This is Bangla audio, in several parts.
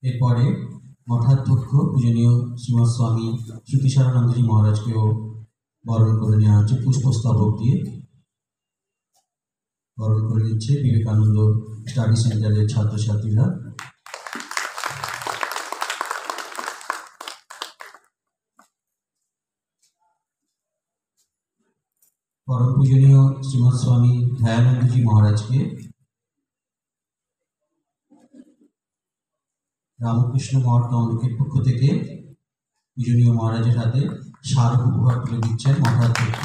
এরপরে মঠাধ্যক্ষ পূজনীয় শ্রীমৎ স্বামী শ্রুতিসারানন্দজি মহারাজকেও বরণ করে নেওয়া হচ্ছে। পুষ্পস্তবক দিয়ে বরণ করে নিচ্ছে বিবেকানন্দ স্টাডি সেন্টারের ছাত্রছাত্রীরা। পরম পূজনীয় শ্রীমৎ স্বামী দয়ানন্দজি মহারাজকে রামকৃষ্ণ মঠ তমলুকের পক্ষ থেকে পূজনীয় মহারাজের হাতে স্মারক উপহার তুলে দিচ্ছেন মঠাধ্যক্ষ।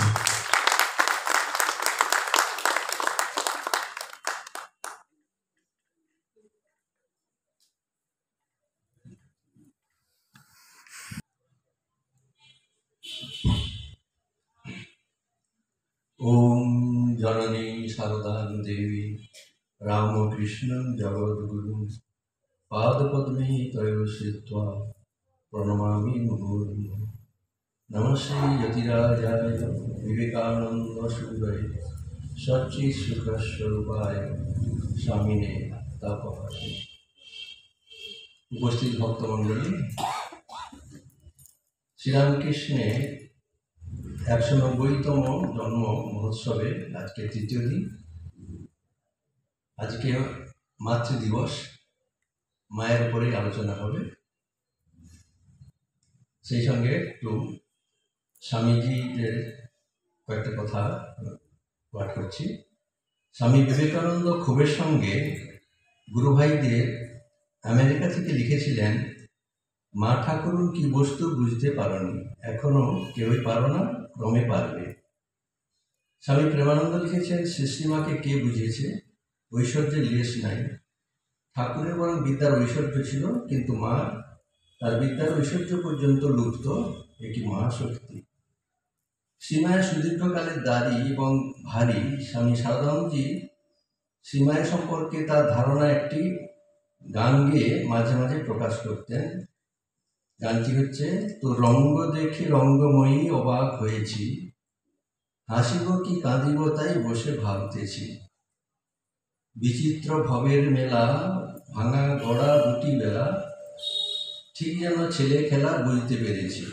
ओम जननी शारदां देवी रामकृष्णं जगद्गुरुं पादपद्मे तयोः श्रित्वा प्रणमामि मुहुर्मुहुः। नमस्ते यतिराजाय विवेकानन्दसूरये सच्चित्सुखस्वरूपाय स्वामिने तापहारिणे। उपस्थित भक्तमंडली, श्रीरामकृष्णेर 190তম জন্ম মহোৎসবে আজকে তৃতীয় দিন। আজকে মাতৃ দিবস, মায়ের উপরে আলোচনা হবে। সেই সঙ্গে একটু স্বামীজিদের কয়েকটা কথা পাঠ করছি। স্বামী বিবেকানন্দ ক্ষোভের সঙ্গে গুরুভাইদের আমেরিকা থেকে লিখেছিলেন, মা ঠাকুরুন কি বস্তু বুঝতে পারোনি, এখনো কেউই পারো না, ক্রমে পারবে। স্বামী প্রেমানন্দ লিখেছেন, সৃষ্টিমাকে কে বুঝিয়েছে, ঐশ্বর্যের লেশ নাই। ঠাকুরের বরং বিদ্যার ঐশ্বর্য ছিল, কিন্তু মা তার বিদ্যার ঐশ্বর্য পর্যন্ত লুপ্ত, এটি মহাশক্তি। শ্রীমায়ের সুদীর্ঘকালের দাড়ি এবং ভারী। স্বামী সারদানন্দজি শ্রীমায়ের সম্পর্কে তার ধারণা একটি গান গেয়ে মাঝে মাঝে প্রকাশ করতেন। গানটি হচ্ছে, তো রঙ্গ দেখে রঙ্গময়ী অবাক হয়েছি, হাসিব কি কাঁদিব তাই বসে ভাবতেছি। বিচিত্র ভবের মেলা, ভাঙা গড়া দুটি বেলা, ঠিক যেন ছেলে খেলা বুঝতে পেরেছি।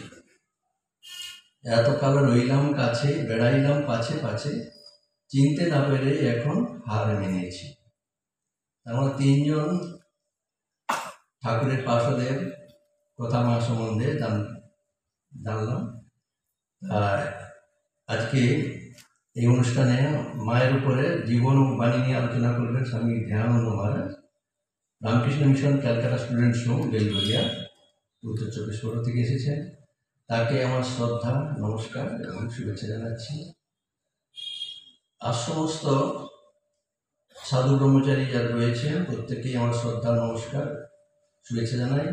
এতকাল রইলাম কাছে, বেড়াইলাম পাছে পাছে, চিনতে না পেরে এখন হার মেনেছি। আমরা তিনজন ঠাকুরের পার্ষদের কথা মা সম্বন্ধে জানলাম। আজকে এই অনুষ্ঠানে মায়ের উপরে জীবন ও বাণী নিয়ে আলোচনা করবেন Swami Dayananda Maharaj, Ramakrishna mission Calcutta students home, Belgharia, Uttar 24 থেকে এসেছেন। তাকে আমার শ্রদ্ধা, নমস্কার এবং শুভেচ্ছা জানাচ্ছি। আর সমস্ত সাধু ব্রহ্মচারী যারা রয়েছেন প্রত্যেকেই আমার শ্রদ্ধা, নমস্কার, শুভেচ্ছা জানাই।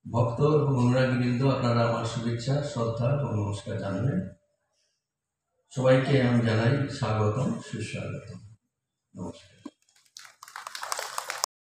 ভক্ত এবং অনুরাগীবৃন্দ, আপনারা আমার শুভেচ্ছা, শ্রদ্ধা এবং নমস্কার জানবেন। সবাইকে আমি জানাই স্বাগতম, সুস্বাগতম, নমস্কার।